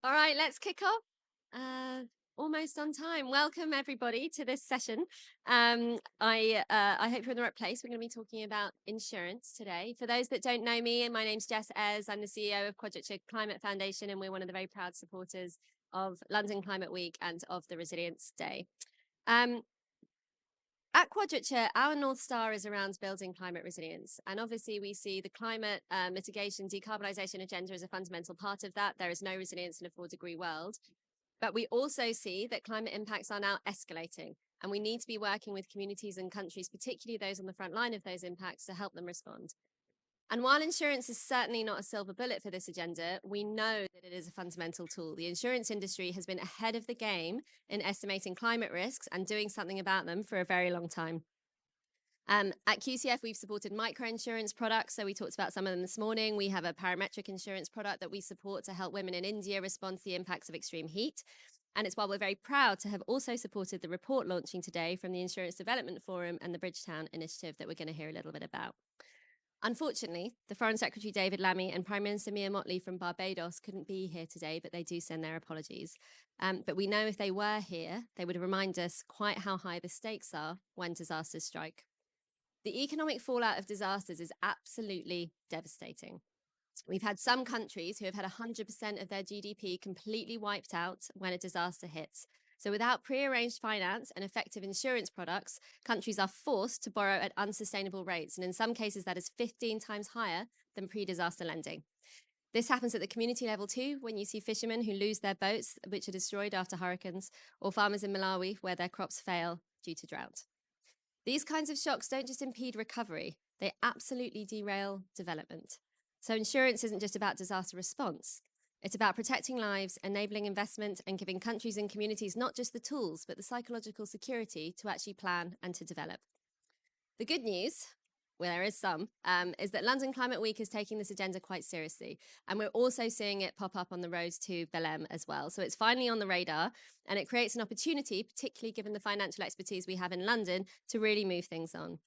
All right, let's kick off. Almost on time. Welcome everybody to this session. I hope you're in the right place. We're going to be talking about insurance today. For those that don't know me, my name's Jess. Ayers. I'm the CEO of Quadrature Climate Foundation, and we're one of the very proud supporters of London Climate Week and of the Resilience Day. At Quadrature, our North Star is around building climate resilience. And obviously, we see the climate mitigation, decarbonisation agenda as a fundamental part of that. There is no resilience in a 4-degree world. But we also see that climate impacts are now escalating. And we need to be working with communities and countries, particularly those on the front line of those impacts, to help them respond. And while insurance is certainly not a silver bullet for this agenda, we know that it is a fundamental tool. The insurance industry has been ahead of the game in estimating climate risks and doing something about them for a very long time. At QCF, we've supported micro-insurance products. So we talked about some of them this morning. We have a parametric insurance product that we support to help women in India respond to the impacts of extreme heat. And it's why we're very proud to have also supported the report launching today from the Insurance Development Forum and the Bridgetown initiative that we're going to hear a little bit about. Unfortunately, the Foreign Secretary David Lammy and Prime Minister Mia Mottley from Barbados couldn't be here today, but they do send their apologies. But we know if they were here, they would remind us quite how high the stakes are when disasters strike. The economic fallout of disasters is absolutely devastating. We've had some countries who have had 100% of their GDP completely wiped out when a disaster hits. So without prearranged finance and effective insurance products, countries are forced to borrow at unsustainable rates. And in some cases, that is 15 times higher than pre-disaster lending. This happens at the community level too, when you see fishermen who lose their boats, which are destroyed after hurricanes, or farmers in Malawi where their crops fail due to drought. These kinds of shocks don't just impede recovery, they absolutely derail development. So insurance isn't just about disaster response. It's about protecting lives, enabling investment, and giving countries and communities not just the tools, but the psychological security to actually plan and to develop. The good news, well, there is some, is that London Climate Week is taking this agenda quite seriously. And we're also seeing it pop up on the road to Belém as well. So it's finally on the radar, and it creates an opportunity, particularly given the financial expertise we have in London, to really move things on.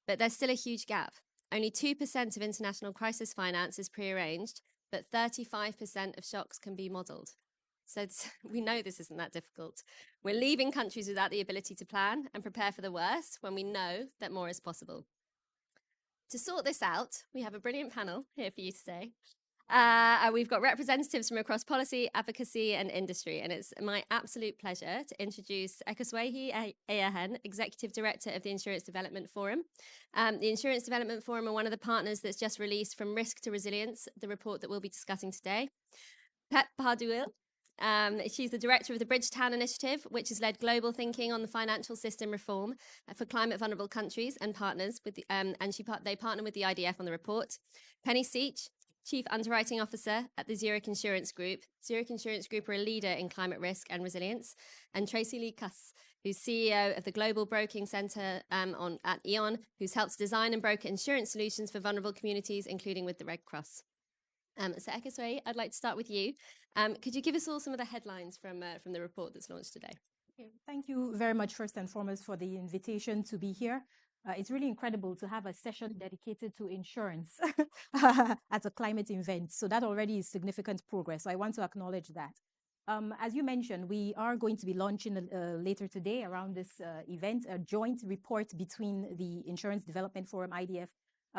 But there's still a huge gap. Only 2% of international crisis finance is prearranged, but 35% of shocks can be modelled. So we know this isn't that difficult. We're leaving countries without the ability to plan and prepare for the worst when we know that more is possible. To sort this out, we have a brilliant panel here for you today. We've got representatives from across policy, advocacy, and industry. And it's my absolute pleasure to introduce Ekhosuehi Iyahen, Executive Director of the Insurance Development Forum. The Insurance Development Forum are one of the partners that's just released From Risk to Resilience, the report that we'll be discussing today. Bardouille. She's the director of the Bridgetown initiative, which has led global thinking on the financial system reform for climate vulnerable countries and partners with they partner with the IDF on the report. Seach, Chief Underwriting Officer at the Zurich Insurance Group. Zurich Insurance Group are a leader in climate risk and resilience. And Tracy-Lee, who's CEO of the Global Broking Centre at Eon, who's helped design and broker insurance solutions for vulnerable communities, including with the Red Cross. So Ekhosuehi, I'd like to start with you. Could you give us all some of the headlines from the report that's launched today? Okay, thank you very much, first and foremost, for the invitation to be here. It's really incredible to have a session dedicated to insurance at a climate event. So that already is significant progress. So I want to acknowledge that. As you mentioned, we are going to be launching later today around this event, a joint report between the Insurance Development Forum, IDF,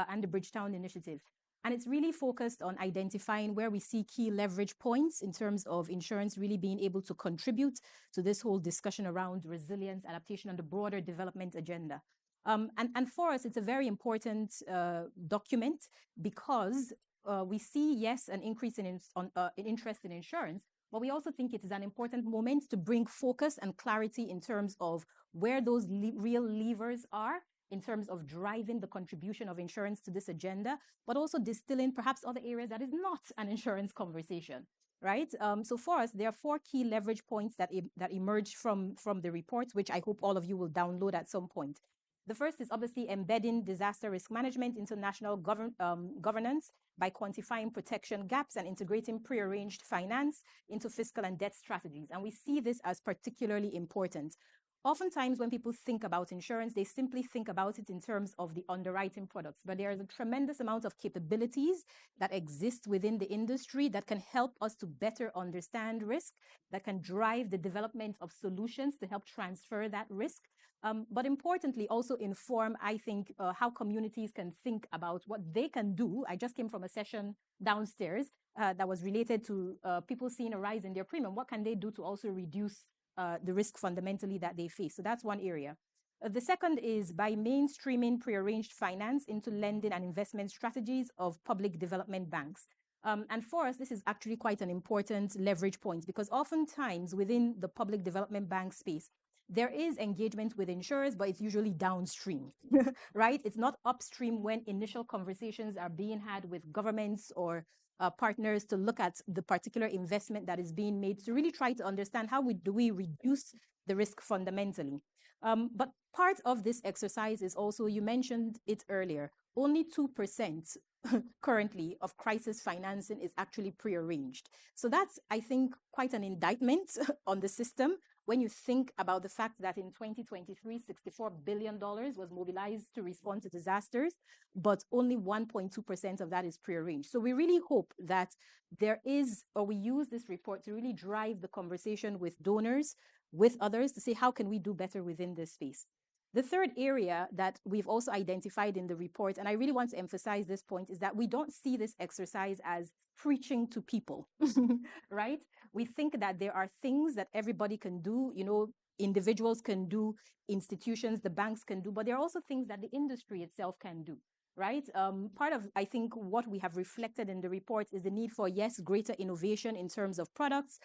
and the Bridgetown Initiative. And it's really focused on identifying where we see key leverage points in terms of insurance really being able to contribute to this whole discussion around resilience, adaptation, and the broader development agenda. And for us, it's a very important document because we see, yes, an increase in interest in insurance, but we also think it is an important moment to bring focus and clarity in terms of where those real levers are in terms of driving the contribution of insurance to this agenda, but also distilling perhaps other areas that is not an insurance conversation, right? So for us, there are 4 key leverage points that emerge from the report, which I hope all of you will download at some point. The first is obviously embedding disaster risk management into national governance by quantifying protection gaps and integrating prearranged finance into fiscal and debt strategies. And we see this as particularly important. oftentimes when people think about insurance, they simply think about it in terms of the underwriting products, but there is a tremendous amount of capabilities that exist within the industry that can help us to better understand risk, that can drive the development of solutions to help transfer that risk. But importantly, also inform, I think, how communities can think about what they can do. I just came from a session downstairs that was related to people seeing a rise in their premium. What can they do to also reduce the risk fundamentally that they face? So that's one area. The second is by mainstreaming prearranged finance into lending and investment strategies of public development banks. And for us, this is actually quite an important leverage point, because oftentimes within the public development bank space, there is engagement with insurers, but it's usually downstream, right? It's not upstream when initial conversations are being had with governments or partners to look at the particular investment that is being made, to really try to understand how do we reduce the risk fundamentally. But part of this exercise is also, you mentioned it earlier, only 2% currently of crisis financing is actually prearranged. So that's, I think, quite an indictment on the system when you think about the fact that in 2023, $64 billion was mobilized to respond to disasters, but only 1.2% of that is prearranged. So we really hope that there is, or we use this report to really drive the conversation with donors, with others, to say, how can we do better within this space? The third area that we've also identified in the report, and I really want to emphasize this point, is that we don't see this exercise as preaching to people, right? We think that there are things that everybody can do, you know, individuals can do, institutions, the banks can do, but there are also things that the industry itself can do, right? Part of, I think, what we have reflected in the report is the need for, yes, greater innovation in terms of products.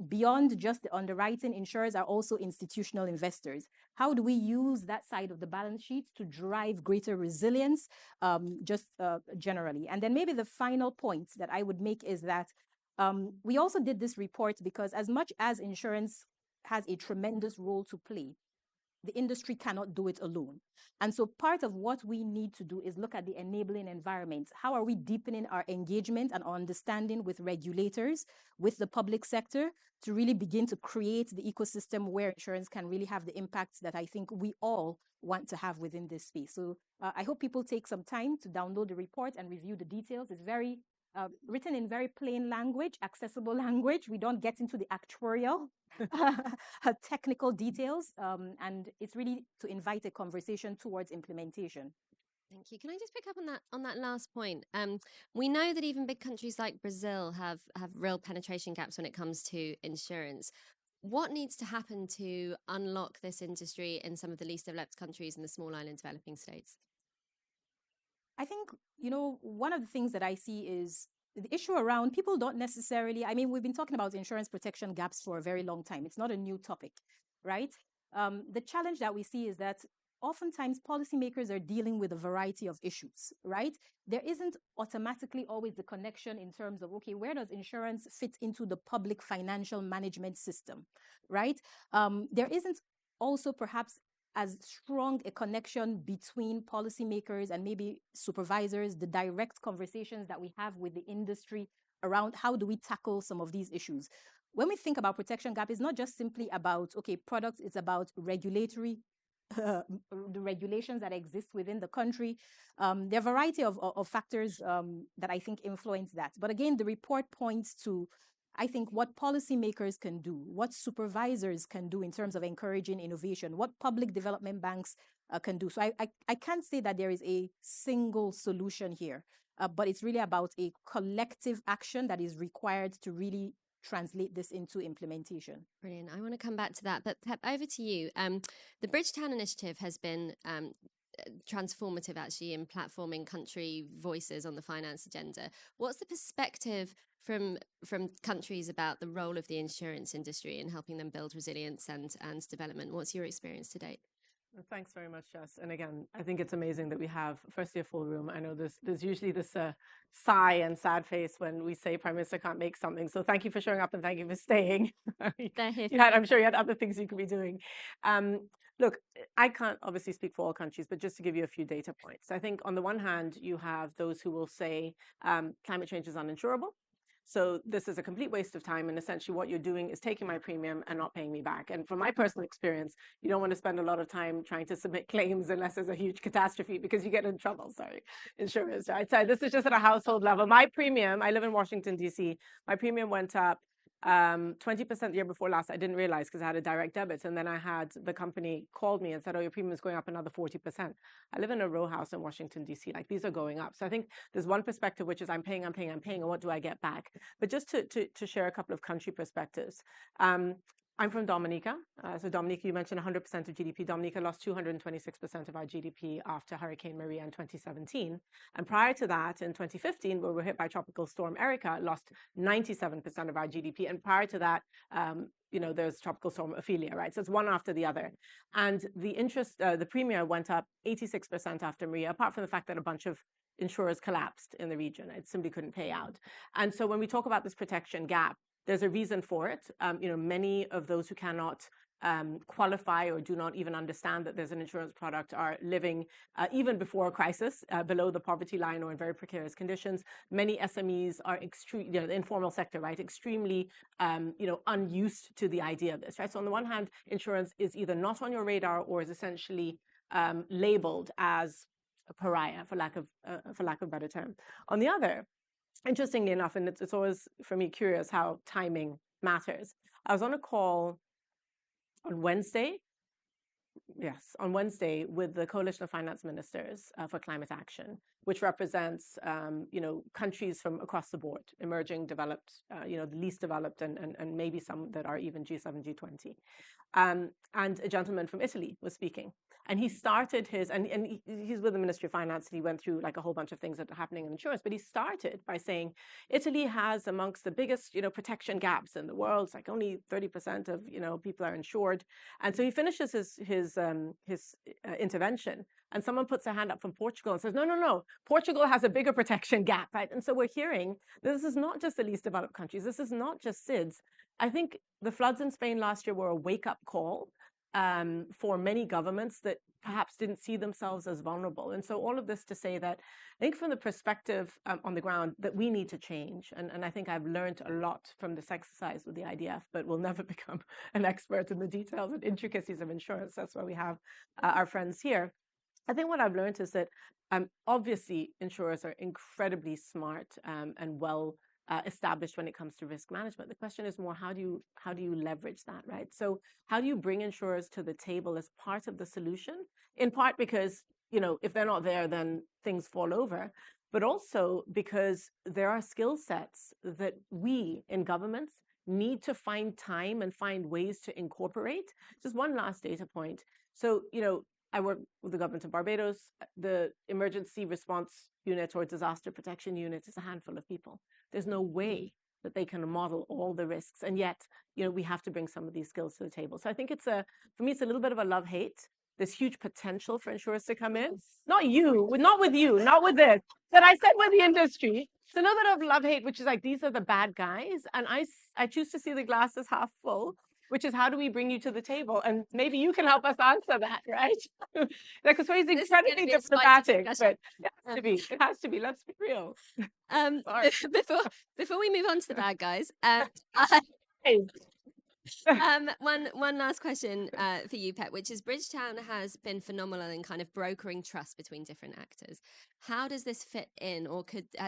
Beyond just the underwriting, insurers are also institutional investors. How do we use that side of the balance sheet to drive greater resilience, generally? And then maybe the final point that I would make is that we also did this report because as much as insurance has a tremendous role to play, the industry cannot do it alone. And so part of what we need to do is look at the enabling environment. How are we deepening our engagement and understanding with regulators, with the public sector, to really begin to create the ecosystem where insurance can really have the impacts that I think we all want to have within this space. So I hope people take some time to download the report and review the details. It's very written in very plain language, accessible language. We don't get into the actuarial technical details, and it's really to invite a conversation towards implementation. Thank you. Can I just pick up on that last point? We know that even big countries like Brazil have real penetration gaps when it comes to insurance. What needs to happen to unlock this industry in some of the least developed countries and the small island developing states? I think, you know, one of the things that I see is the issue around people don't necessarily, I mean, we've been talking about insurance protection gaps for a very long time. It's not a new topic, right? The challenge that we see is that oftentimes policymakers are dealing with a variety of issues, right? There isn't automatically always the connection in terms of, okay, where does insurance fit into the public financial management system, right? There isn't also perhaps as strong a connection between policymakers and maybe supervisors, the direct conversations that we have with the industry around how do we tackle some of these issues. When we think about protection gap, it's not just simply about, okay, products, it's about regulatory, the regulations that exist within the country. There are a variety of factors that I think influence that. But again, the report points to, I think, what policymakers can do, what supervisors can do in terms of encouraging innovation, what public development banks can do. So I can't say that there is a single solution here, but it's really about a collective action that is required to really translate this into implementation. Brilliant. I want to come back to that, but Pep, over to you. The Bridgetown initiative has been transformative actually in platforming country voices on the finance agenda. What's the perspective from countries about the role of the insurance industry in helping them build resilience and development? What's your experience to date? Thanks very much, Jess. And again, I think it's amazing that we have, firstly, a full room. I know there's usually this sigh and sad face when we say Prime Minister can't make something. So thank you for showing up and thank you for staying. I'm sure you had other things you could be doing. Look, I can't obviously speak for all countries, but just to give you a few data points. I think on the one hand, you have those who will say climate change is uninsurable. So this is a complete waste of time. And essentially what you're doing is taking my premium and not paying me back. And from my personal experience, you don't want to spend a lot of time trying to submit claims unless there's a huge catastrophe because you get in trouble. Sorry, insurers, right? So this is just at a household level. My premium, I live in Washington, D.C. My premium went up 20% the year before last. I didn't realize because I had a direct debit. And then I had the company called me and said, oh, your premium is going up another 40%. I live in a row house in Washington, D.C. Like these are going up. So I think there's one perspective, which is I'm paying. And what do I get back? But just to share a couple of country perspectives. I'm from Dominica. So Dominica, you mentioned 100% of GDP. Dominica lost 226% of our GDP after Hurricane Maria in 2017. And prior to that, in 2015, where we were hit by Tropical Storm Erica, lost 97% of our GDP. And prior to that, there's Tropical Storm Ophelia, right? So it's one after the other. And the premium went up 86% after Maria, apart from the fact that a bunch of insurers collapsed in the region. It simply couldn't pay out. And so when we talk about this protection gap, there's a reason for it. Many of those who cannot qualify or do not even understand that there's an insurance product are living even before a crisis below the poverty line or in very precarious conditions. Many SMEs are the informal sector, right? Extremely, unused to the idea of this, right? So on the one hand, insurance is either not on your radar or is essentially labeled as a pariah, for lack of a better term. On the other, interestingly enough, and it's always, for me, curious how timing matters. I was on a call on Wednesday with the Coalition of Finance Ministers for Climate Action, which represents, countries from across the board, emerging, developed, the least developed, and maybe some that are even G7, G20. And a gentleman from Italy was speaking. And he started he's with the Ministry of Finance, and he went through like a whole bunch of things that are happening in insurance. But he started by saying, Italy has amongst the biggest, protection gaps in the world. It's like only 30% of, people are insured. And so he finishes his intervention, and someone puts their hand up from Portugal and says, no, Portugal has a bigger protection gap, right? And so we're hearing this is not just the least developed countries. This is not just SIDS. I think the floods in Spain last year were a wake-up call for many governments that perhaps didn't see themselves as vulnerable. And so all of this to say that I think from the perspective on the ground that we need to change. And I think I've learned a lot from this exercise with the IDF, but will never become an expert in the details and intricacies of insurance. That's why we have our friends here. I think what I've learned is that obviously insurers are incredibly smart and well established when it comes to risk management. The question is more, how do you leverage that, right? So how do you bring insurers to the table as part of the solution? In part because, if they're not there, then things fall over, but also because there are skill sets that we in governments need to find time and find ways to incorporate. Just one last data point. So, I work with the government of Barbados. The emergency response unit or disaster protection unit is a handful of people. There's no way that they can model all the risks. And yet, we have to bring some of these skills to the table. So I think for me, it's a little bit of a love-hate. There's huge potential for insurers to come in. Not with this. But I said with the industry. It's a little bit of love-hate, which is like, these are the bad guys. And I choose to see the glass as half full, which is how do we bring you to the table? And maybe you can help us answer that, right? Because he's incredibly diplomatic, but it has to be. Let's be real. Before we move on to the bad guys, one last question for you, Pep, which is Bridgetown has been phenomenal in kind of brokering trust between different actors. How does this fit in, or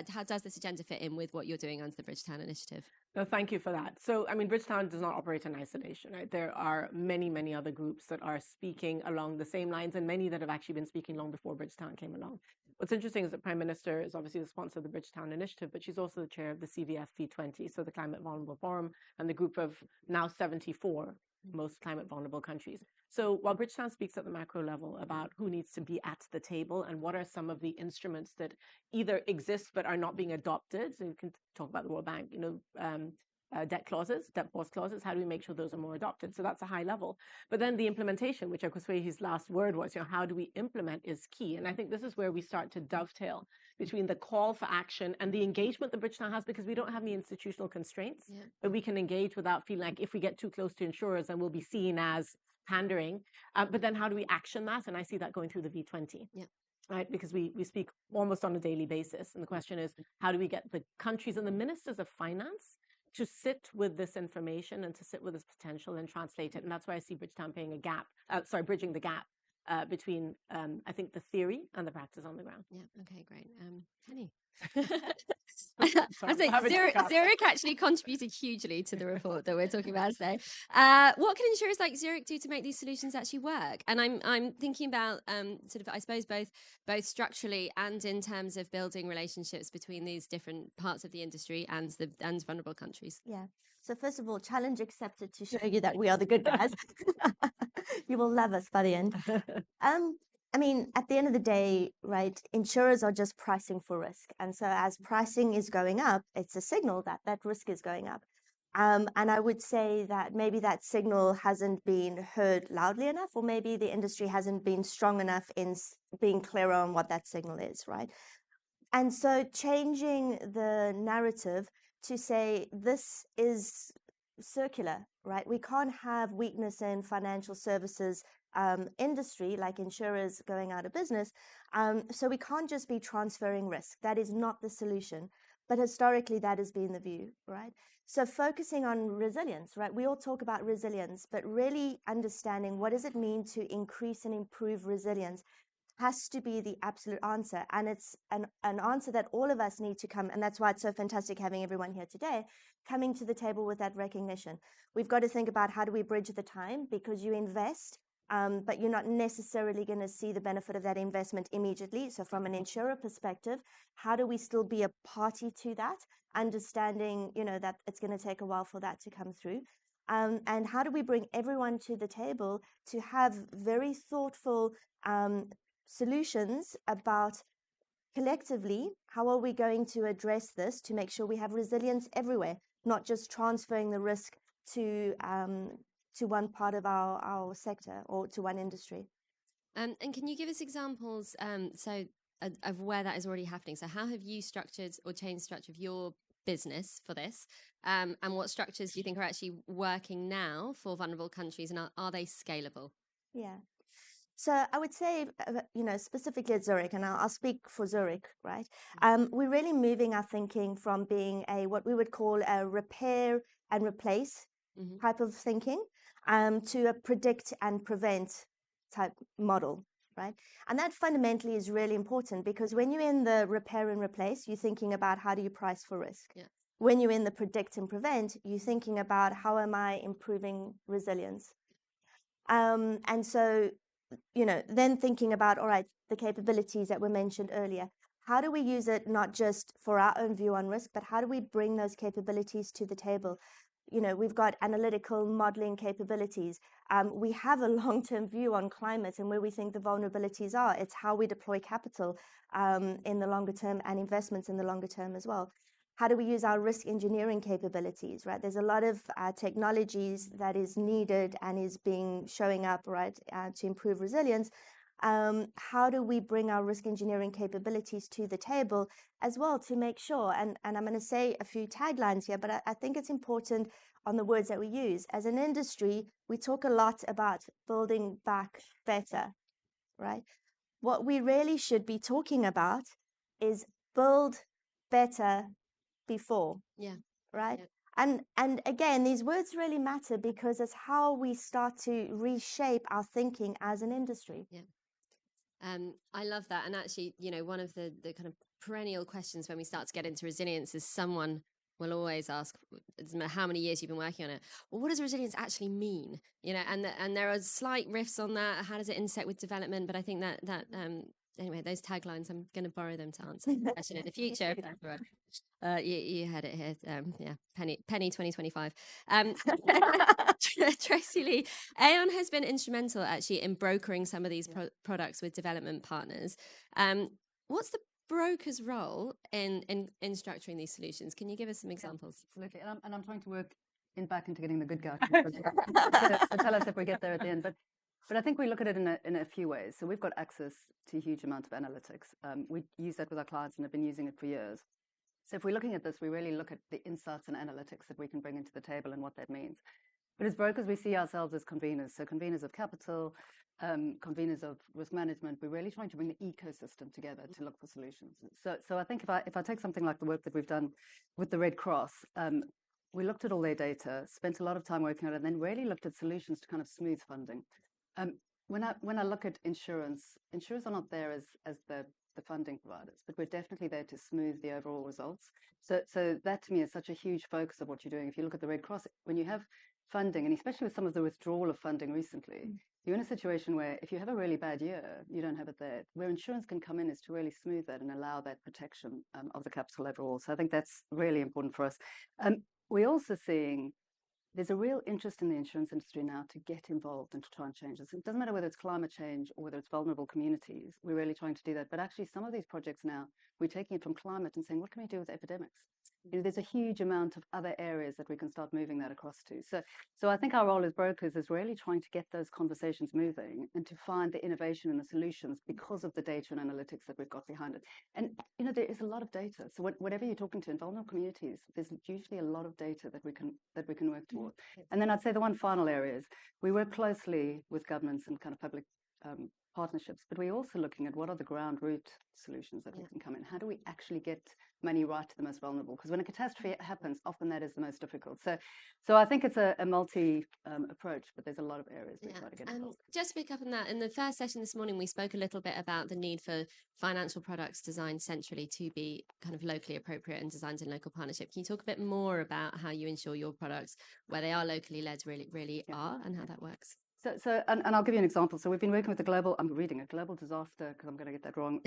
how does this agenda fit in with what you're doing under the Bridgetown initiative? No, thank you for that. So, Bridgetown does not operate in isolation, right? There are many, many other groups that are speaking along the same lines, and many that have actually been speaking long before Bridgetown came along. What's interesting is that Prime Minister is obviously the sponsor of the Bridgetown initiative, but she's also the chair of the CVF V20, so the Climate Vulnerable Forum, and the group of now 74 most climate vulnerable countries. So while Bridgetown speaks at the macro level about who needs to be at the table and what are some of the instruments that either exist but are not being adopted, so you can talk about the World Bank, debt pause clauses, how do we make sure those are more adopted? So that's a high level. But then the implementation, which Ekhosuehi's last word was, how do we implement is key. And I think this is where we start to dovetail between the call for action and the engagement that Bridgetown has, because we don't have any institutional constraints that we can engage without feeling like if we get too close to insurers, then we'll be seen as pandering. But then how do we action that? And I see that going through the V20. Yeah. right? Because we speak almost on a daily basis. And the question is, how do we get the countries and the ministers of finance to sit with this information and to sit with this potential and translate it? And that's why I see Bridgetown bridging the gap between, I think, the theory and the practice on the ground. Yeah. Okay, great. Penny. Sorry, I think have a hiccup. Zurich actually contributed hugely to the report that we're talking about today. What can insurers like Zurich do to make these solutions actually work? And I'm thinking about sort of, I suppose, both structurally and in terms of building relationships between these different parts of the industry and vulnerable countries. Yeah. So first of all, challenge accepted to show you that we are the good guys. You will love us by the end. I mean, at the end of the day, right, insurers are just pricing for risk. And so as pricing is going up, it's a signal that that risk is going up. And I would say that maybe that signal hasn't been heard loudly enough, or maybe the industry hasn't been strong enough in being clear on what that signal is, right? And so changing the narrative to say this is circular, right? We can't have weakness in financial services industry, like insurers going out of business. So we can't just be transferring risk. That is not the solution. But historically, that has been the view, right? So focusing on resilience, right? We all talk about resilience, but really understanding what does it mean to increase and improve resilience has to be the absolute answer. And it's an answer that all of us need to come. And that's why it's so fantastic having everyone here today, coming to the table with that recognition. We've got to think about how do we bridge the time, because you invest, but you're not necessarily going to see the benefit of that investment immediately. So from an insurer perspective, how do we still be a party to that, understanding, you know, that it's going to take a while for that to come through? And how do we bring everyone to the table to have very thoughtful solutions about collectively, how are we going to address this to make sure we have resilience everywhere, not just transferring the risk to one part of our sector or to one industry. And can you give us examples of where that is already happening? So how have you structured or changed structure of your business for this? And what structures do you think are actually working now for vulnerable countries, and are they scalable? Yeah. So I would say, you know, specifically at Zurich, and I'll speak for Zurich, right? We're really moving our thinking from being what we would call a repair and replace type of thinking to a predict and prevent type model, right? And that fundamentally is really important, because when you're in the repair and replace, you're thinking about how do you price for risk. Yeah. When you're in the predict and prevent, you're thinking about how am I improving resilience. And so, you know, then thinking about, all right, the capabilities that were mentioned earlier, how do we use it not just for our own view on risk, but how do we bring those capabilities to the table? You know, we've got analytical modeling capabilities. We have a long-term view on climate and where we think the vulnerabilities are. It's how we deploy capital in the longer term and investments in the longer term as well. How do we use our risk engineering capabilities, right? There's a lot of technologies that is needed and is showing up, right, to improve resilience. How do we bring our risk engineering capabilities to the table as well to make sure, and I'm going to say a few taglines here, but I think it's important on the words that we use. As an industry, we talk a lot about building back better, right? What we really should be talking about is build better before. Yeah. Right. Yeah. And again, these words really matter because it's how we start to reshape our thinking as an industry. Yeah. I love that. And actually, you know, one of the kind of perennial questions when we start to get into resilience is someone will always ask, it doesn't matter how many years you've been working on it, well, what does resilience actually mean? You know, and there are slight riffs on that. How does it intersect with development? But I think that anyway, those taglines, I'm going to borrow them to answer the question in the future. You had it here. Yeah, Penny 2025. Tracy-Lee, Aon has been instrumental actually in brokering some of these products with development partners. What's the broker's role in structuring these solutions? Can you give us some examples? Absolutely. And I'm trying to work back into getting the good guy to tell us if we get there at the end. But I think we look at it in a few ways. So we've got access to a huge amount of analytics. We use that with our clients and have been using it for years. So if we're looking at this, we really look at the insights and analytics that we can bring into the table and what that means. But as brokers, we see ourselves as conveners. So conveners of capital, conveners of risk management. We're really trying to bring the ecosystem together to look for solutions. So I think if I take something like the work that we've done with the Red Cross, we looked at all their data, spent a lot of time working on it, and then really looked at solutions to kind of smooth funding. When I look at insurers are not there as the funding providers, but we're definitely there to smooth the overall results. So that to me is such a huge focus of what you're doing. If you look at the Red Cross, when you have funding, and especially with some of the withdrawal of funding recently, you're in a situation where if you have a really bad year, you don't have it there. Where insurance can come in is to really smooth that and allow that protection of the capital overall. So I think that's really important for us. We're also seeing there's a real interest in the insurance industry now to get involved and to try and change this. It doesn't matter whether it's climate change or whether it's vulnerable communities. We're really trying to do that. But actually, some of these projects now, we're taking it from climate and saying, what can we do with epidemics? You know, there's a huge amount of other areas that we can start moving that across to. So I think our role as brokers is really trying to get those conversations moving and to find the innovation and the solutions because of the data and analytics that we've got behind it. And, you know, there is a lot of data. So whatever you're talking to in vulnerable communities, there's usually a lot of data that we can work towards. And then I'd say the one final area is we work closely with governments and kind of public partnerships, but we're also looking at what are the ground root solutions that we can come in. How do we actually get money right to the most vulnerable? Because when a catastrophe happens, often that is the most difficult. So I think it's a multi approach, but there's a lot of areas we try to get involved. Just to pick up on that, in the first session this morning, we spoke a little bit about the need for financial products designed centrally to be kind of locally appropriate and designed in local partnership. Can you talk a bit more about how you ensure your products, where they are locally led, really are, and how that works? And I'll give you an example. So we've been working with I'm reading a global disaster, because I'm going to get that wrong,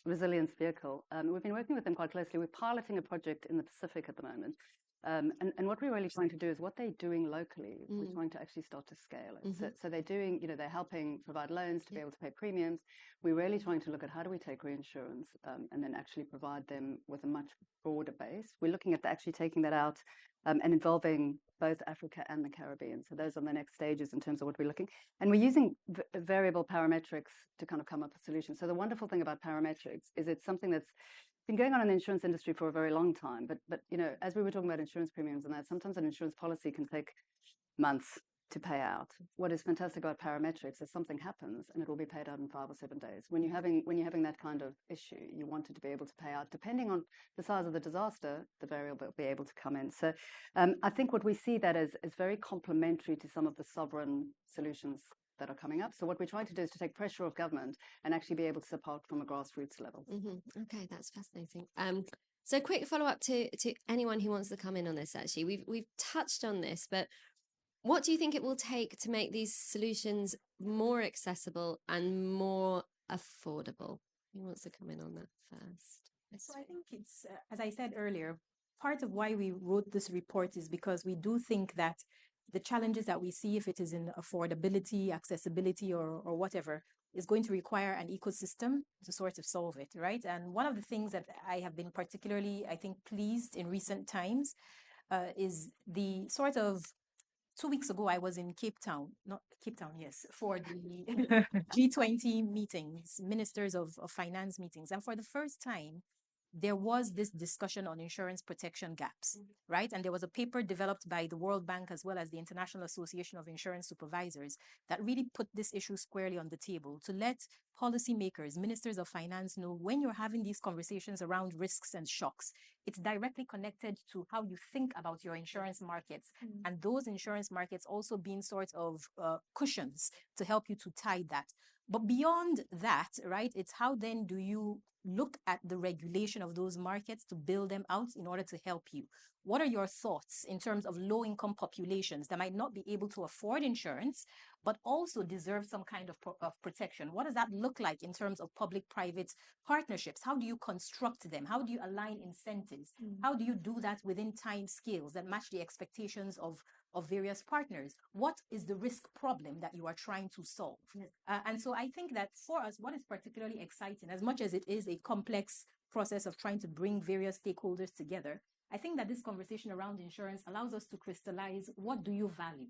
resilience vehicle. We've been working with them quite closely. We're piloting a project in the Pacific at the moment. And what we're really trying to do is what they're doing locally, we're trying to actually start to scale it. So they're doing, you know, they're helping provide loans to be able to pay premiums. We're really trying to look at how do we take reinsurance and then actually provide them with a much broader base. We're looking at actually taking that out and involving both Africa and the Caribbean. So those are the next stages in terms of what we're looking. And we're using variable parametrics to kind of come up with solutions. So the wonderful thing about parametrics is it's something that's been going on in the insurance industry for a very long time. But you know, as we were talking about insurance premiums and that, sometimes an insurance policy can take months to pay out. What is fantastic about parametrics is something happens and it will be paid out in 5 or 7 days. When you're having that kind of issue, you want it to be able to pay out. Depending on the size of the disaster, the variable will be able to come in. So I think what we see that as very complementary to some of the sovereign solutions that are coming up. So what we're trying to do is to take pressure off government and actually be able to support from a grassroots level. Okay, that's fascinating. So quick follow-up to anyone who wants to come in on this. Actually, we've touched on this, but what do you think it will take to make these solutions more accessible and more affordable? Who wants to come in on that first? So I think it's, as I said earlier, part of why we wrote this report is because we do think that the challenges that we see, if it is in affordability, accessibility, or whatever, is going to require an ecosystem to sort of solve it, right? And one of the things that I have been particularly, I think, pleased in recent times is the sort of 2 weeks ago, I was in Cape Town, for the G20 meetings, ministers of finance meetings. And for the first time, there was this discussion on insurance protection gaps, right? And there was a paper developed by the World Bank as well as the International Association of Insurance Supervisors that really put this issue squarely on the table to let policymakers, ministers of finance know when you're having these conversations around risks and shocks, it's directly connected to how you think about your insurance markets. And those insurance markets also being sort of cushions to help you to tide that. But beyond that, right, it's how then do you look at the regulation of those markets to build them out in order to help you? What are your thoughts in terms of low-income populations that might not be able to afford insurance, but also deserve some kind of protection? What does that look like in terms of public-private partnerships? How do you construct them? How do you align incentives? How do you do that within time scales that match the expectations of various partners? What is the risk problem that you are trying to solve? And so I think that for us, what is particularly exciting, as much as it is a complex process of trying to bring various stakeholders together, I think that this conversation around insurance allows us to crystallize what do you value,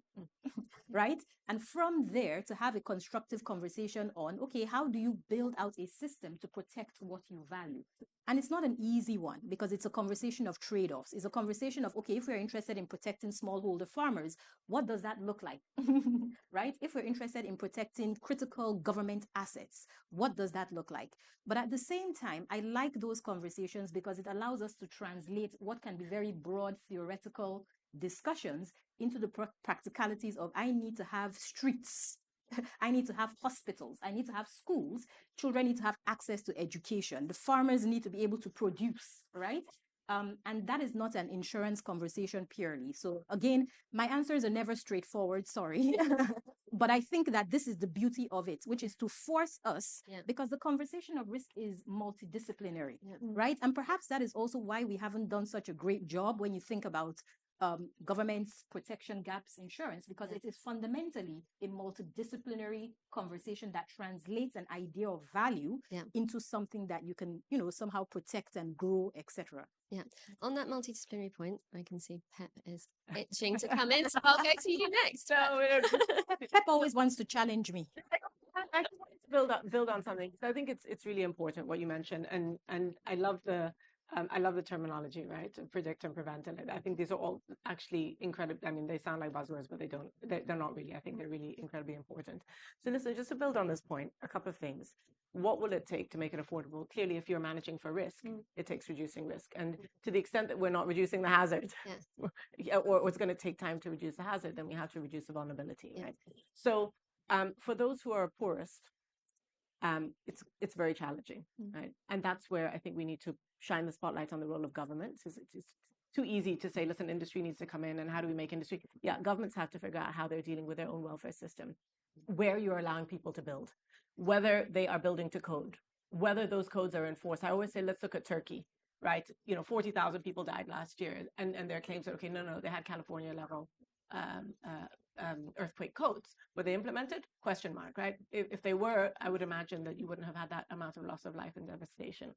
right? And from there to have a constructive conversation on, okay, how do you build out a system to protect what you value? And it's not an easy one because it's a conversation of trade-offs. It's a conversation of, okay, if we're interested in protecting smallholder farmers, what does that look like, right? If we're interested in protecting critical government assets, what does that look like? But at the same time, I like those conversations because it allows us to translate what can be very broad theoretical discussions into the practicalities of I need to have streets, I need to have hospitals, I need to have schools, children need to have access to education, the farmers need to be able to produce, right? And that is not an insurance conversation purely. So again, my answers are never straightforward, sorry. But I think that this is the beauty of it, which is to force us, because the conversation of risk is multidisciplinary, right? And perhaps that is also why we haven't done such a great job when you think about government's protection gaps insurance, because it is fundamentally a multidisciplinary conversation that translates an idea of value into something that you can, somehow protect and grow, etc. Yeah. On that multidisciplinary point, I can see Pep is itching to come in, so I'll go to you next. Pep always wants to challenge me. I just wanted to build on something. So I think it's really important what you mentioned, and I love the terminology, right? Predict and prevent, and I think these are all actually incredible. I mean, they sound like buzzwords, but they're not really. I think they're really incredibly important. So listen, just to build on this point, a couple of things. What will it take to make it affordable? Clearly, if you're managing for risk, it takes reducing risk. And to the extent that we're not reducing the hazard, or it's going to take time to reduce the hazard, then we have to reduce the vulnerability, right? So for those who are poorest, it's very challenging, right? And that's where I think we need to shine the spotlight on the role of governments. It's too easy to say, listen, industry needs to come in, and how do we make industry? Yeah, governments have to figure out how they're dealing with their own welfare system, where you're allowing people to build, whether they are building to code, whether those codes are enforced. I always say, let's look at Turkey, right? 40,000 people died last year, and their claims are, okay, no, they had California level earthquake codes. Were they implemented? Question mark, right? If they were, I would imagine that you wouldn't have had that amount of loss of life and devastation.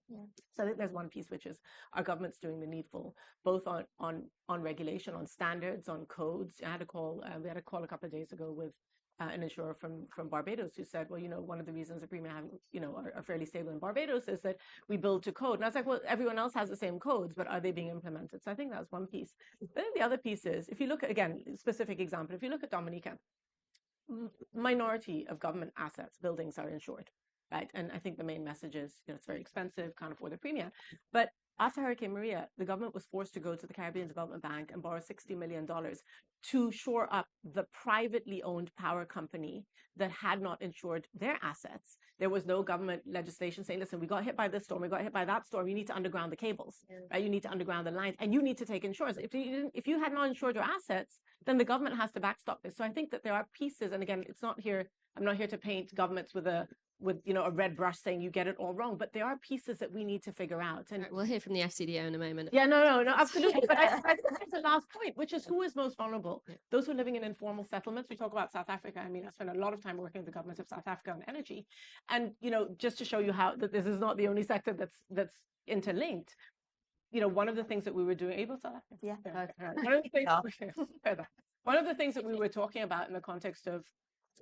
So I think there's one piece, which is our government's doing the needful, both on regulation, on standards, on codes. We had a call a couple of days ago with an insurer from Barbados who said, well, one of the reasons the premium are fairly stable in Barbados is that we build to code. And I was like, well, everyone else has the same codes, but are they being implemented? So I think that's one piece. But then the other piece is, if you look at, again, specific example, if you look at Dominica, minority of government assets, buildings are insured, right? And I think the main message is, it's very expensive, can't afford the premium. But after Hurricane Maria, the government was forced to go to the Caribbean Development Bank and borrow $60 million to shore up the privately owned power company that had not insured their assets. There was no government legislation saying, listen, we got hit by this storm, we got hit by that storm, you need to underground the cables, right? You need to underground the lines, and you need to take insurance. If you had not insured your assets, then the government has to backstop this. So I think that there are pieces, and again, I'm not here to paint governments with a red brush saying you get it all wrong, but there are pieces that we need to figure out. And we'll hear from the FCDO in a moment. Yeah, no, absolutely. But I think that's the last point, which is who is most vulnerable? Those who are living in informal settlements. We talk about South Africa. I mean, I spent a lot of time working with the government of South Africa on energy, and just to show you how that this is not the only sector that's interlinked. One of the things that we were doing, able to, one of the things that we were talking about in the context of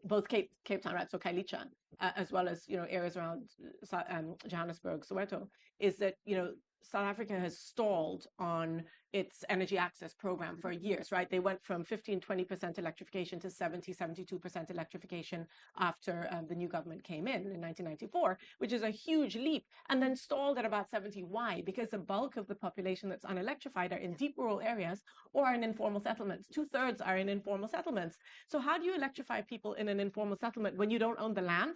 both Cape Town, right, so Kailicha, as well as areas around Johannesburg, Soweto, is that South Africa has stalled on its energy access program for years, right? They went from 15-20% electrification to 70-72% electrification after the new government came in 1994, which is a huge leap, and then stalled at about 70. Why? Because the bulk of the population that's unelectrified are in deep rural areas or are in informal settlements. 2/3 are in informal settlements. So how do you electrify people in an informal settlement when you don't own the land?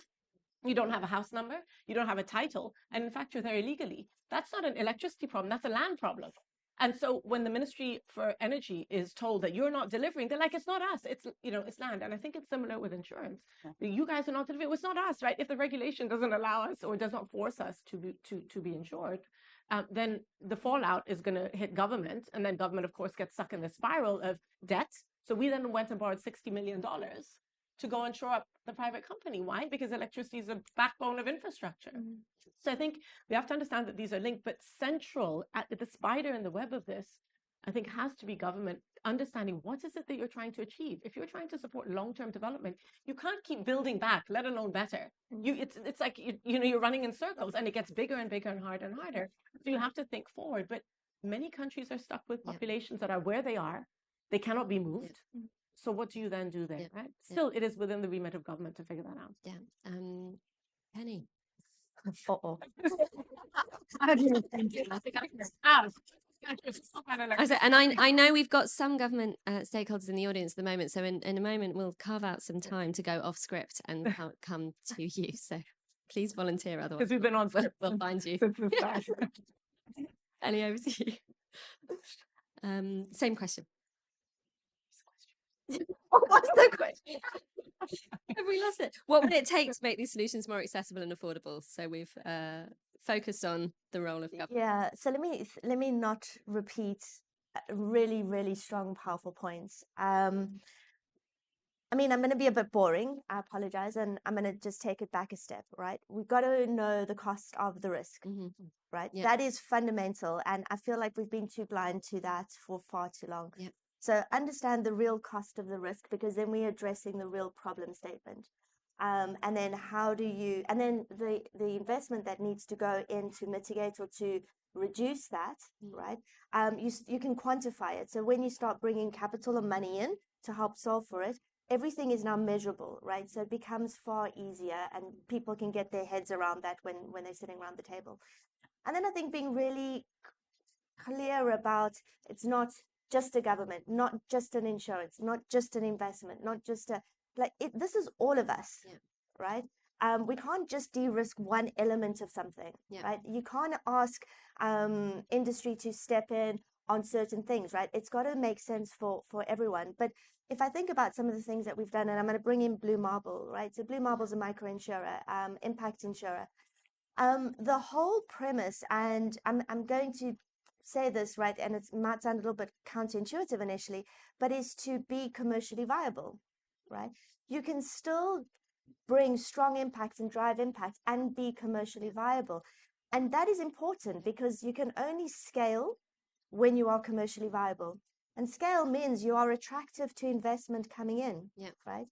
You don't have a house number, you don't have a title, and in fact, you're there illegally. That's not an electricity problem, that's a land problem. And so when the Ministry for Energy is told that you're not delivering, they're like, it's not us, it's land. And I think it's similar with insurance. You guys are not delivering, it's not us, right? If the regulation doesn't allow us or does not force us to be insured, then the fallout is going to hit government, and then government, of course, gets stuck in the spiral of debt. So we then went and borrowed $60 million to go and shore up the private company. Why? Because electricity is the backbone of infrastructure. So I think we have to understand that these are linked, but central at the spider in the web of this I think has to be government understanding what is it that you're trying to achieve. If you're trying to support long-term development, you can't keep building back, let alone better. It's like you're running in circles, and it gets bigger and bigger and harder and harder. So you have to think forward. But many countries are stuck with populations that are where they are. They cannot be moved. So what do you then do there? Right? Still, it is within the remit of government to figure that out. Yeah. Penny. Uh-oh. And I know we've got some government stakeholders in the audience at the moment, so in a moment we'll carve out some time to go off script and come to you. So please volunteer, otherwise because we've been on script, we'll find you. Ellie, over to you. Same question. What's the question? Have we lost it? What would it take to make these solutions more accessible and affordable? So we've focused on the role of government. Yeah. So let me not repeat really, really strong, powerful points. I mean, I'm going to be a bit boring. I apologize, and I'm going to just take it back a step. Right? We've got to know the cost of the risk. Right? Yeah. That is fundamental, and I feel like we've been too blind to that for far too long. Yeah. So understand the real cost of the risk, because then we're addressing the real problem statement. And then the investment that needs to go in to mitigate or to reduce that, right? You can quantify it. So when you start bringing capital or money in to help solve for it, everything is now measurable, right? So it becomes far easier, and people can get their heads around that when they're sitting around the table. And then I think being really clear about it's not just a government, not just an insurance, not just an investment, not just this is all of us, right? We can't just de-risk one element of something, right? You can't ask industry to step in on certain things, right? It's got to make sense for everyone. But if I think about some of the things that we've done, and I'm going to bring in Blue Marble, right? So Blue Marble is a micro insurer, impact insurer. The whole premise, and I'm going to say this, right, and it might sound a little bit counterintuitive initially, but is to be commercially viable, right? You can still bring strong impact and drive impact and be commercially viable. And that is important, because you can only scale when you are commercially viable. And scale means you are attractive to investment coming in, right?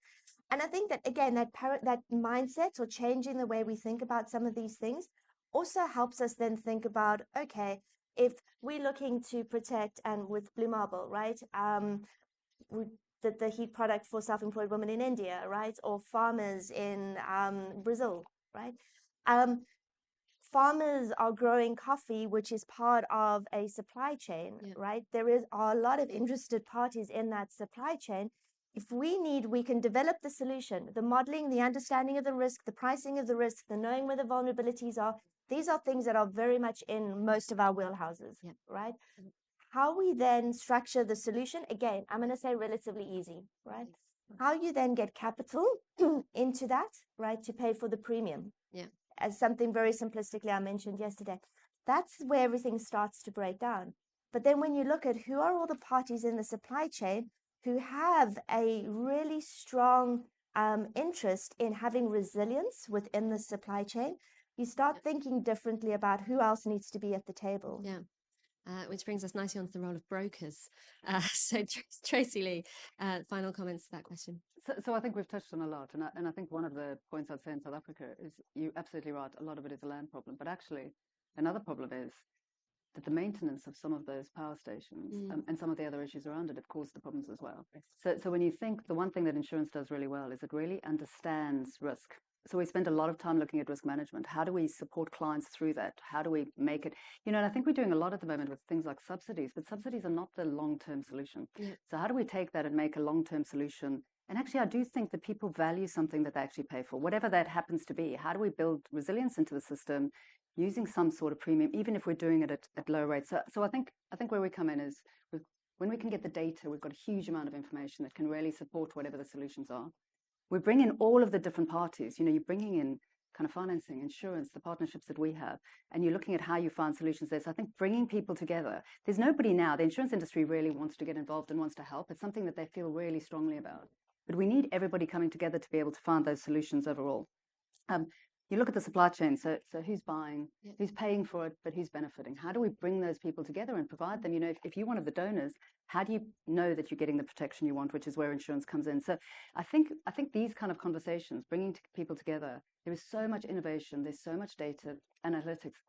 And I think that, again, that mindset, or changing the way we think about some of these things, also helps us then think about, okay, if we're looking to protect, and with Blue Marble, right, the heat product for self-employed women in India, right, or farmers in Brazil, right? Farmers are growing coffee, which is part of a supply chain, right? There are a lot of interested parties in that supply chain. If we can develop the solution, the modeling, the understanding of the risk, the pricing of the risk, the knowing where the vulnerabilities are. These are things that are very much in most of our wheelhouses, right? How we then structure the solution, again, I'm going to say relatively easy, right? How you then get capital into that, right, to pay for the premium. As something very simplistically I mentioned yesterday. That's where everything starts to break down. But then when you look at who are all the parties in the supply chain who have a really strong interest in having resilience within the supply chain, you start thinking differently about who else needs to be at the table. Which brings us nicely onto the role of brokers. So Tracy-Lee, final comments to that question. So I think we've touched on a lot, and I think one of the points I'd say in South Africa is you're absolutely right. A lot of it is a land problem, but actually another problem is that the maintenance of some of those power stations and some of the other issues around it have caused the problems as well. So when you think, the one thing that insurance does really well is it really understands risk. So we spend a lot of time looking at risk management. How do we support clients through that? How do we make it, and I think we're doing a lot at the moment with things like subsidies, but subsidies are not the long-term solution. So how do we take that and make a long-term solution? And actually, I do think that people value something that they actually pay for, whatever that happens to be. How do we build resilience into the system using some sort of premium, even if we're doing it at low rates? So I think where we come in is when we can get the data, we've got a huge amount of information that can really support whatever the solutions are. We bring in all of the different parties. You're bringing in kind of financing, insurance, the partnerships that we have, and you're looking at how you find solutions there. So I think bringing people together, there's nobody now, the insurance industry really wants to get involved and wants to help. It's something that they feel really strongly about. But we need everybody coming together to be able to find those solutions overall. you look at the supply chain. So who's buying, Yeah. who's paying for it, but who's benefiting? How do we bring those people together and provide them? You know, if you're one of the donors, how do you know that you're getting the protection you want, which is where insurance comes in? So I think these kind of conversations, bringing people together, there is so much innovation, there's so much data, analytics.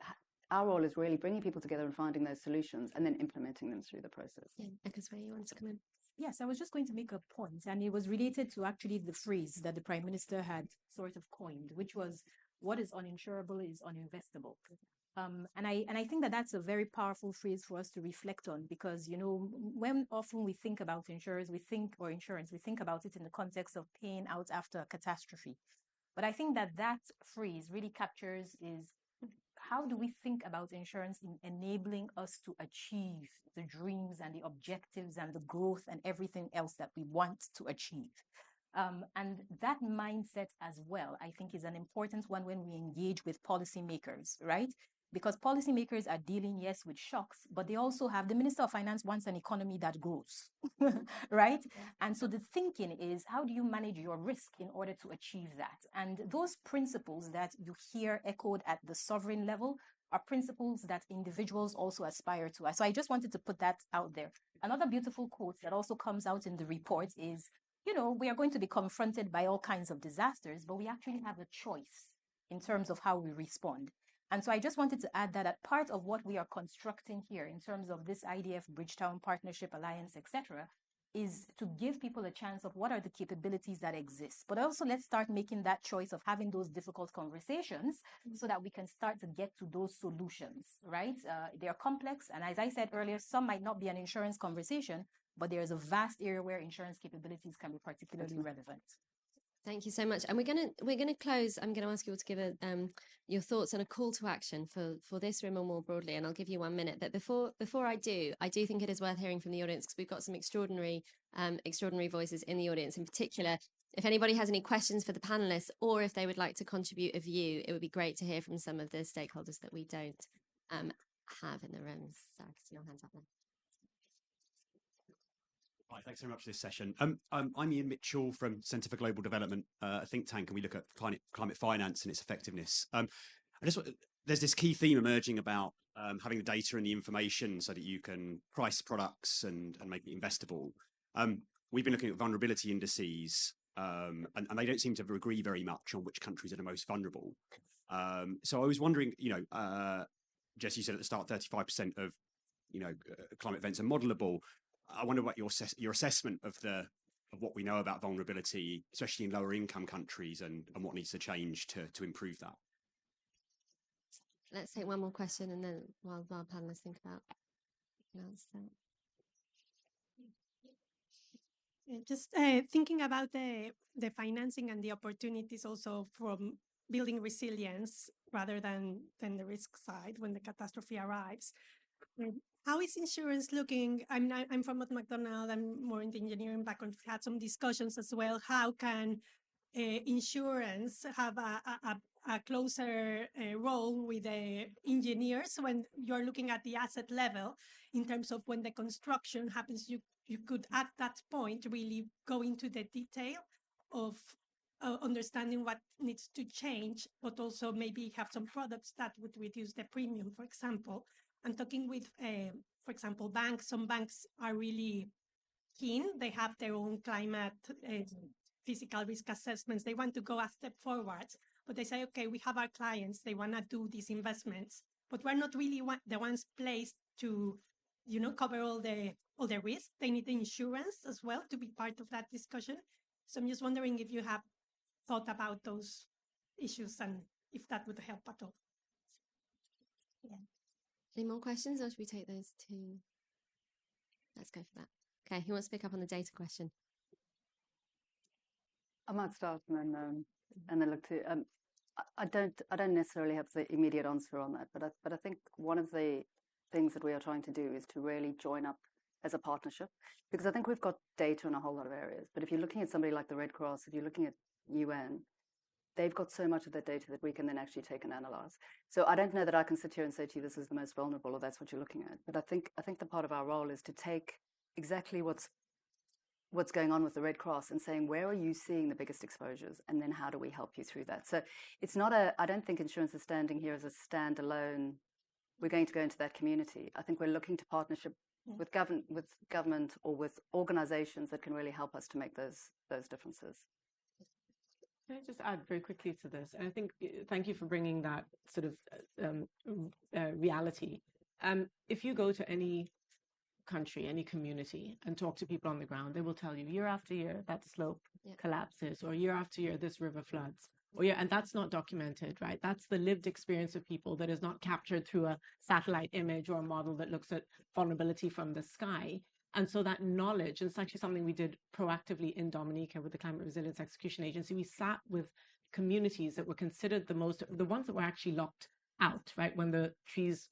Our role is really bringing people together and finding those solutions and then implementing them through the process. Yeah, Ekhosuehi, you want to come in? Yes, I was just going to make a point, and it was related to actually the phrase that the Prime Minister had sort of coined, which was, what is uninsurable is uninvestable. And I think that that's a very powerful phrase for us to reflect on, because, you know, when often we think about insurance, we think about it in the context of paying out after a catastrophe. But I think that that phrase really captures is, how do we think about insurance in enabling us to achieve the dreams and the objectives and the growth and everything else that we want to achieve? And that mindset as well, I think, is an important one when we engage with policymakers, right? Because policymakers are dealing, yes, with shocks, but they also have, the Minister of Finance wants an economy that grows, right? And so the thinking is, how do you manage your risk in order to achieve that? And those principles that you hear echoed at the sovereign level are principles that individuals also aspire to. So I just wanted to put that out there. Another beautiful quote that also comes out in the report is, you know, we are going to be confronted by all kinds of disasters, but we actually have a choice in terms of how we respond. And so I just wanted to add that part of what we are constructing here in terms of this IDF Bridgetown Partnership Alliance, etc., is to give people a chance of what are the capabilities that exist. But also let's start making that choice of having those difficult conversations so that we can start to get to those solutions, right? They are complex. And as I said earlier, some might not be an insurance conversation, but there's a vast area where insurance capabilities can be particularly relevant. Thank you so much. And we're gonna close. I'm gonna ask you all to give your thoughts on a call to action for this room or more broadly, and I'll give you 1 minute. But before I do think it is worth hearing from the audience, because we've got some extraordinary voices in the audience. In particular, if anybody has any questions for the panelists, or if they would like to contribute a view, it would be great to hear from some of the stakeholders that we don't have in the room. So I can see your hands up there. Hi, thanks very much for this session. I'm Ian Mitchell from Centre for Global Development, a think tank, and we look at climate finance and its effectiveness. There's this key theme emerging about having the data and the information so that you can price products and make it investable. We've been looking at vulnerability indices, and they don't seem to agree very much on which countries are the most vulnerable. So I was wondering, Jess, you said at the start 35% of climate events are modelable. I wonder what your assessment of what we know about vulnerability, especially in lower income countries, and what needs to change to improve that. Let's take one more question, and then while our panelists think about just thinking about the financing and the opportunities also from building resilience rather than the risk side when the catastrophe arrives. How is insurance looking? I'm from McDonald. I'm more in the engineering background. We've had some discussions as well. How can insurance have a closer role with the engineers when you're looking at the asset level in terms of when the construction happens? You could at that point really go into the detail of understanding what needs to change, but also maybe have some products that would reduce the premium, for example. And talking with, for example, banks, some banks are really keen. They have their own climate physical risk assessments. They want to go a step forward, but they say, okay, we have our clients. They want to do these investments, but we're not really the ones placed to, cover all the risks. They need the insurance as well to be part of that discussion. So I'm just wondering if you have thought about those issues and if that would help at all. Yeah. Any more questions, or should we take those two? Let's go for that. Okay, who wants to pick up on the data question? I might start and then look to. I don't necessarily have the immediate answer on that, but I think one of the things that we are trying to do is to really join up as a partnership, because I think we've got data in a whole lot of areas. But if you're looking at somebody like the Red Cross, if you're looking at UN, they've got so much of that data that we can then actually take and analyze. So I don't know that I can sit here and say to you, this is the most vulnerable, or that's what you're looking at. But I think the part of our role is to take exactly what's what's going on with the Red Cross and saying, where are you seeing the biggest exposures? And then how do we help you through that? So it's not I don't think insurance is standing here as a standalone, we're going to go into that community. I think we're looking to partnership with government or with organizations that can really help us to make those differences. Can I just add very quickly to this? And I think, thank you for bringing that sort of reality. If you go to any country, any community, and talk to people on the ground, they will tell you year after year that slope collapses, or year after year this river floods, or and that's not documented, right? That's the lived experience of people that is not captured through a satellite image or a model that looks at vulnerability from the sky. And so that knowledge, and it's actually something we did proactively in Dominica with the Climate Resilience Execution Agency. We sat with communities that were considered the ones that were actually locked out, right? When the trees,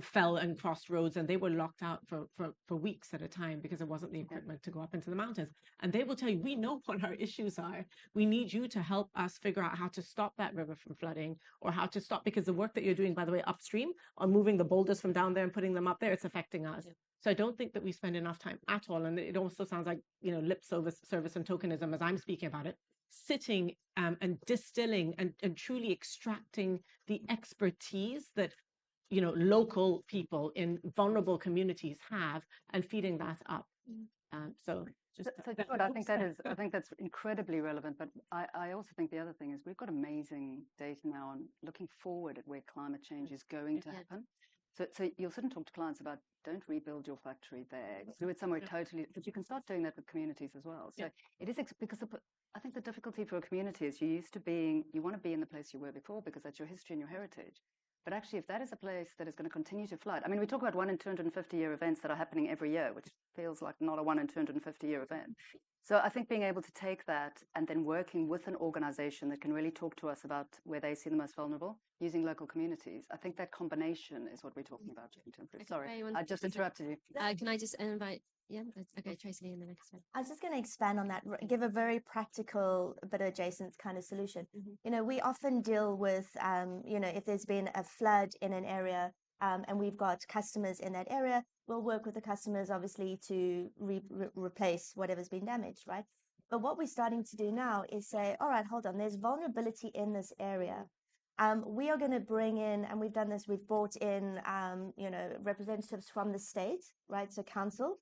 fell and crossed roads, and they were locked out for weeks at a time because there wasn't the equipment to go up into the mountains. And they will tell you, we know what our issues are. We need you to help us figure out how to stop that river from flooding, or how to stop, because the work that you're doing, by the way, upstream on moving the boulders from down there and putting them up there, it's affecting us. Yeah. So I don't think that we spend enough time at all. And it also sounds like, lip service and tokenism as I'm speaking about it, sitting and distilling and truly extracting the expertise that local people in vulnerable communities have, and feeding that up. So I think that's incredibly relevant. But I also think the other thing is we've got amazing data now on looking forward at where climate change is going to happen. So you'll sit and talk to clients about, don't rebuild your factory there, do it somewhere totally, but you can start doing that with communities as well. So it is, because I think the difficulty for a community is you want to be in the place you were before because that's your history and your heritage. But actually, if that is a place that is going to continue to flood, I mean, we talk about 1 in 250-year events that are happening every year, which feels like not a 1 in 250-year event. So I think being able to take that and then working with an organization that can really talk to us about where they see the most vulnerable, using local communities, I think that combination is what we're talking about. Sorry, I just interrupted you. Can I just invite? Yeah, okay, Tracy-Lee, and then I can spend. I was just going to expand on that, give a very practical but adjacent kind of solution. We often deal with, if there's been a flood in an area and we've got customers in that area, we'll work with the customers, obviously, to replace whatever's been damaged, right? But what we're starting to do now is say, all right, hold on, there's vulnerability in this area. We are going to bring in, and we've done this, we've brought in, representatives from the state, right? So council,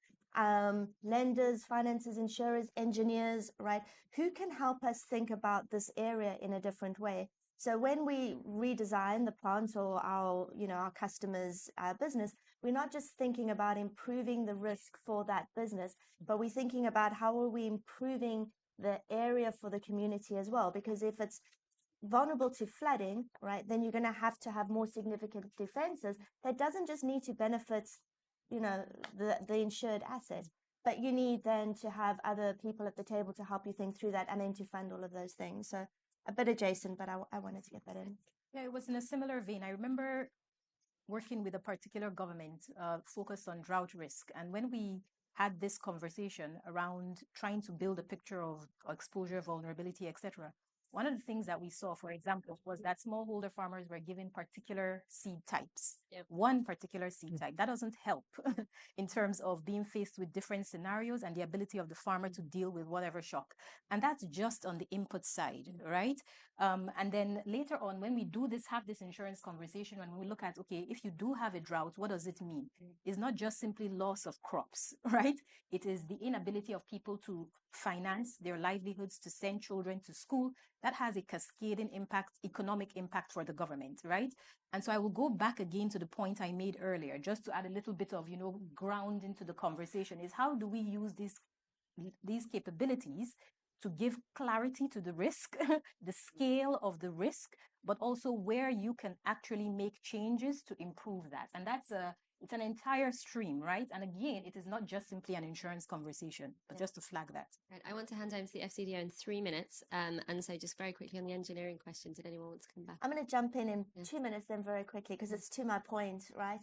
lenders, financiers, insurers, engineers, right? Who can help us think about this area in a different way? So when we redesign the plant or our customers' business, we're not just thinking about improving the risk for that business, but we're thinking about how are we improving the area for the community as well? Because if it's vulnerable to flooding, right, then you're going to have more significant defenses. That doesn't just need to benefit the insured asset, but you need then to have other people at the table to help you think through that and then to fund all of those things. So a bit adjacent, but I wanted to get that in. Yeah, it was in a similar vein. I remember working with a particular government focused on drought risk. And when we had this conversation around trying to build a picture of exposure, vulnerability, etc., one of the things that we saw, for example, was that smallholder farmers were given particular seed types. One particular seed type. That doesn't help in terms of being faced with different scenarios and the ability of the farmer to deal with whatever shock. And that's just on the input side, right? And then later on, when we do this, have this insurance conversation, when we look at, okay, if you do have a drought, what does it mean? It's not just simply loss of crops, right? It is the inability of people to finance their livelihoods, to send children to school. That has a cascading impact, economic impact for the government, right? And so I will go back again to the point I made earlier, just to add a little bit of, ground into the conversation, is how do we use these capabilities to give clarity to the risk, the scale of the risk, but also where you can actually make changes to improve that. And it's an entire stream, right? And again, it is not just simply an insurance conversation, but just to flag that. Right. I want to hand over to the FCDO in 3 minutes. And so just very quickly on the engineering question, did anyone want to come back? I'm going to jump in 2 minutes then very quickly, because it's to my point, right?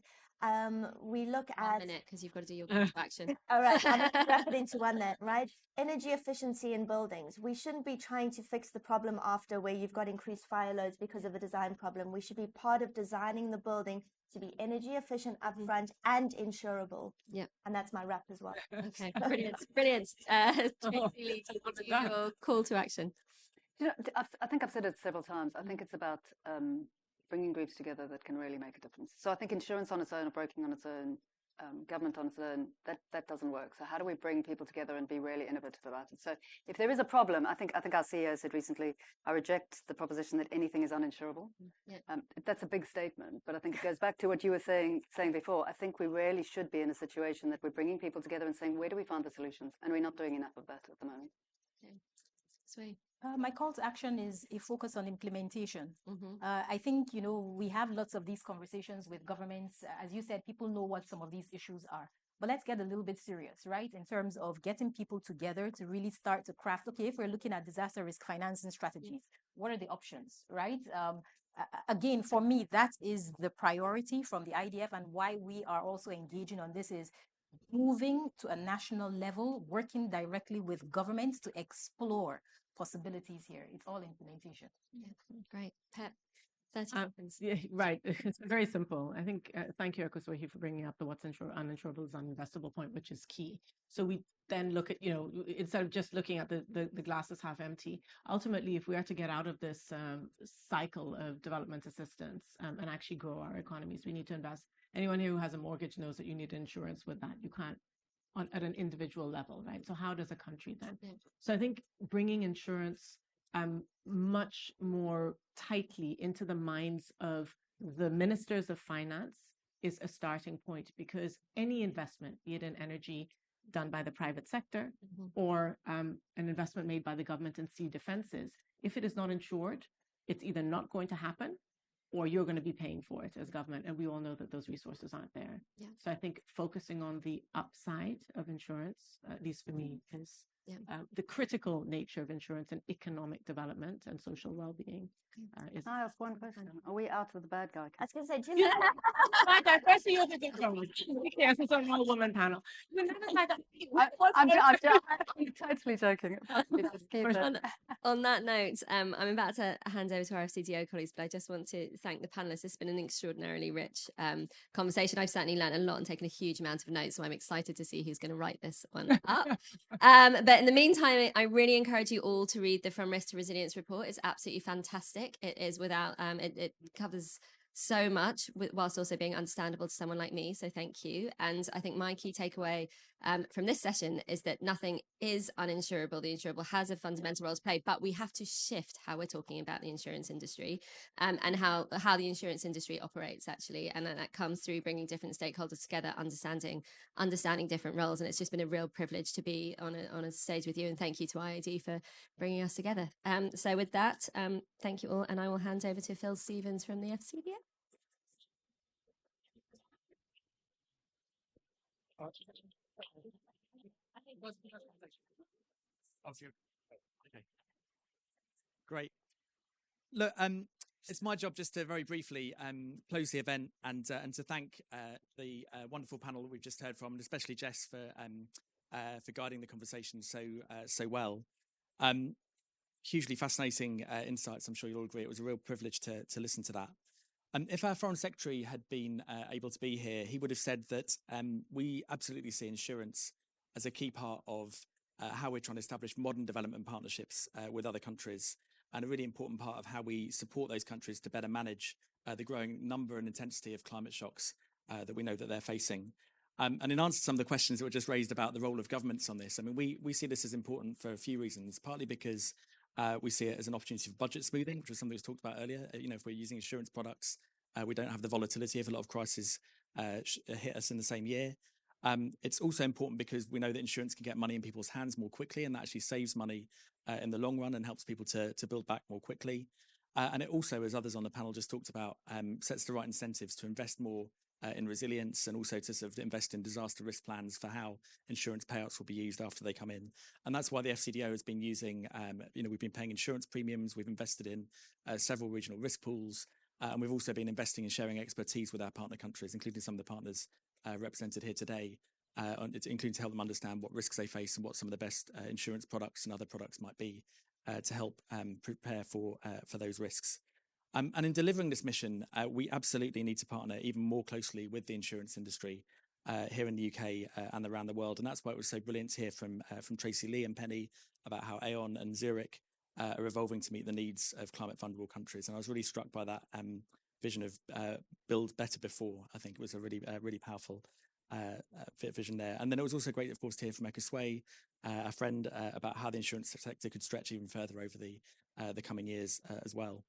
We look 1 at minute, because you've got to do your call to action. all right, I'm going to wrap it into one then, right? Energy efficiency in buildings. We shouldn't be trying to fix the problem after where you've got increased fire loads because of a design problem. We should be part of designing the building to be energy efficient upfront and insurable. Yeah. And that's my wrap as well. Okay, brilliant, brilliant. Tracy-Lee, do you want to do your call to action? You know, I think I've said it several times. I think it's about bringing groups together that can really make a difference. So I think insurance on its own or broking on its own, government on its own, that doesn't work. So how do we bring people together and be really innovative about it? So if there is a problem, I think our CEO said recently, I reject the proposition that anything is uninsurable. Yeah. That's a big statement, but I think it goes back to what you were saying before. I think we really should be in a situation that we're bringing people together and saying, where do we find the solutions? And we're not doing enough of that at the moment. Okay. Sweet. My call to action is a focus on implementation. Mm-hmm. I think, we have lots of these conversations with governments. As you said, people know what some of these issues are. But let's get a little bit serious, right? In terms of getting people together to really start to craft, okay, if we're looking at disaster risk financing strategies, what are the options, right? Again, for me, that is the priority from the IDF, and why we are also engaging on this is moving to a national level, working directly with governments to explore possibilities here. It's all implementation. Yeah, great. Pep, 30 seconds. Yeah, right. It's very simple. I think, thank you, Ekhosuehi, for bringing up the what's uninsurable is uninvestable point, which is key. So we then look at, instead of just looking at the glasses half empty, ultimately, if we are to get out of this cycle of development assistance and actually grow our economies, we need to invest. Anyone who has a mortgage knows that you need insurance with that. You can't at an individual level, right? So how does a country then? Yeah. So I think bringing insurance much more tightly into the minds of the ministers of finance is a starting point, because any investment, be it in energy done by the private sector or an investment made by the government in sea defenses, if it is not insured, it's either not going to happen or you're going to be paying for it as government. And we all know that those resources aren't there. Yeah. So I think focusing on the upside of insurance, at least for me, is the critical nature of insurance and economic development and social well-being. Can I ask one question? Are we out of the bad guy? I was going to say, do you know? Yes, it's an all-woman panel. I'm totally joking. Just keep it. On that note, I'm about to hand over to our FCDO colleagues, but I just want to thank the panelists. It's been an extraordinarily rich conversation. I've certainly learned a lot and taken a huge amount of notes, so I'm excited to see who's going to write this one up. But in the meantime, I really encourage you all to read the From Risk to Resilience report. It's absolutely fantastic. It is without, it covers so much whilst also being understandable to someone like me. So thank you. And I think my key takeaway from this session is that nothing is uninsurable. The insurable has a fundamental role to play, but we have to shift how we're talking about the insurance industry and how the insurance industry operates, actually. And that comes through bringing different stakeholders together, understanding different roles. And it's just been a real privilege to be on a stage with you. And thank you to IIED for bringing us together. So with that, thank you all. And I will hand over to Phil Stevens from the FCDO. Okay. Great. Look, it's my job just to very briefly close the event and to thank the wonderful panel that we've just heard from, and especially Jess for guiding the conversation so well. Hugely fascinating insights. I'm sure you'll all agree. It was a real privilege to listen to that. If our Foreign Secretary had been able to be here, he would have said that we absolutely see insurance as a key part of how we're trying to establish modern development partnerships with other countries, and a really important part of how we support those countries to better manage the growing number and intensity of climate shocks that we know that they're facing. And in answer to some of the questions that were just raised about the role of governments on this, I mean, we see this as important for a few reasons, partly because we see it as an opportunity for budget smoothing, which was something that was talked about earlier. If we're using insurance products, we don't have the volatility if a lot of crises hit us in the same year. It's also important because we know that insurance can get money in people's hands more quickly, and that actually saves money in the long run and helps people to build back more quickly. And it also, as others on the panel just talked about, sets the right incentives to invest more in resilience, and also to sort of invest in disaster risk plans for how insurance payouts will be used after they come in. And that's why the FCDO has been using, we've been paying insurance premiums, we've invested in several regional risk pools, And we've also been investing in sharing expertise with our partner countries, including some of the partners represented here today, including to help them understand what risks they face and what some of the best insurance products and other products might be to help prepare for those risks. And in delivering this mission, we absolutely need to partner even more closely with the insurance industry here in the UK and around the world. And that's why it was so brilliant to hear from Tracy-Lee and Penny about how Aon and Zurich are evolving to meet the needs of climate vulnerable countries. And I was really struck by that vision of build better before. I think it was a really powerful vision there. And then it was also great, of course, to hear from Ekhosuehi, a friend, about how the insurance sector could stretch even further over the coming years as well.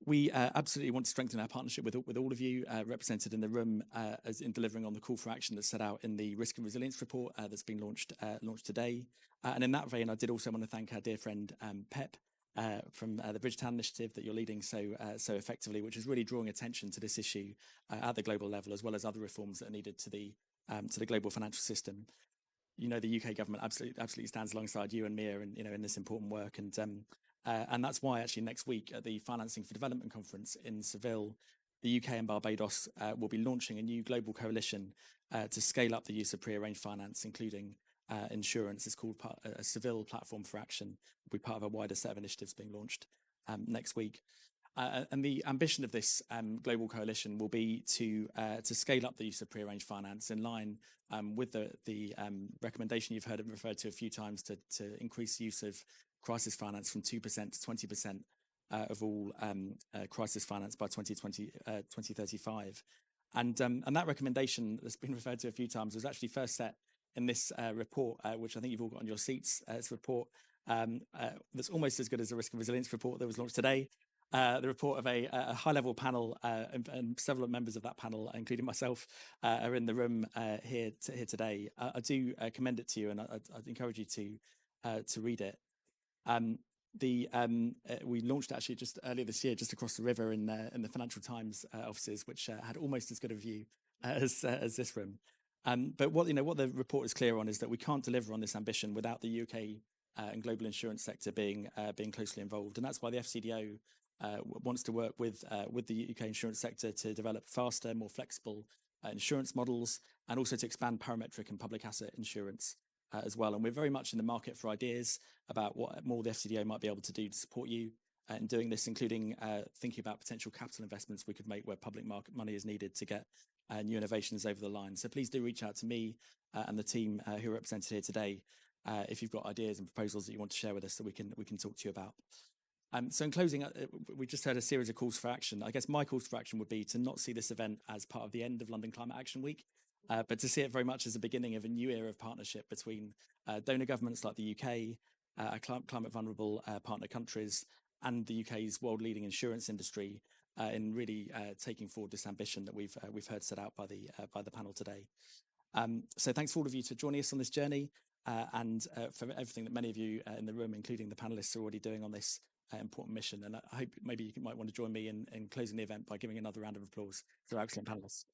We absolutely want to strengthen our partnership with all of you represented in the room as in delivering on the call for action that's set out in the Risk and Resilience report that's been launched today. And in that vein, I did also want to thank our dear friend Pep from the Bridgetown initiative that you're leading so effectively, which is really drawing attention to this issue at the global level, as well as other reforms that are needed to the global financial system. You know, the UK government absolutely stands alongside you and Mia in this important work, and that's why actually next week at the Financing for Development conference in Seville, the UK and Barbados will be launching a new global coalition to scale up the use of prearranged finance, including insurance. It's called a Seville Platform for Action. Will be part of a wider set of initiatives being launched next week. And the ambition of this global coalition will be to scale up the use of prearranged finance in line with the recommendation you've heard it referred to a few times to increase use of crisis finance from 2% to 20% of all crisis finance by 2035. And that recommendation that's been referred to a few times was actually first set in this report, which I think you've all got on your seats. It's a report that's almost as good as the Risk and Resilience report that was launched today. The report of a high-level panel, and several members of that panel, including myself, are in the room here today. I do commend it to you, and I'd encourage you to read it. We launched actually just earlier this year, just across the river in the Financial Times offices, which had almost as good a view as this room. But what the report is clear on is that we can't deliver on this ambition without the UK and global insurance sector being closely involved, and that's why the FCDO wants to work with the UK insurance sector to develop faster, more flexible insurance models, and also to expand parametric and public asset insurance as well. And we're very much in the market for ideas about what more the FCDO might be able to do to support you in doing this, including thinking about potential capital investments we could make where public market money is needed to get new innovations over the line. So please do reach out to me and the team who are represented here today if you've got ideas and proposals that you want to share with us that we can talk to you about. So in closing, we just heard a series of calls for action. I guess my calls for action would be to not see this event as part of the end of London Climate Action Week, but to see it very much as the beginning of a new era of partnership between donor governments like the UK, climate vulnerable partner countries, and the UK's world-leading insurance industry in really taking forward this ambition that we've heard set out by the panel today. So thanks for all of you for joining us on this journey, and for everything that many of you in the room, including the panelists, are already doing on this important mission. And I hope maybe you might want to join me in closing the event by giving another round of applause to our excellent panelists.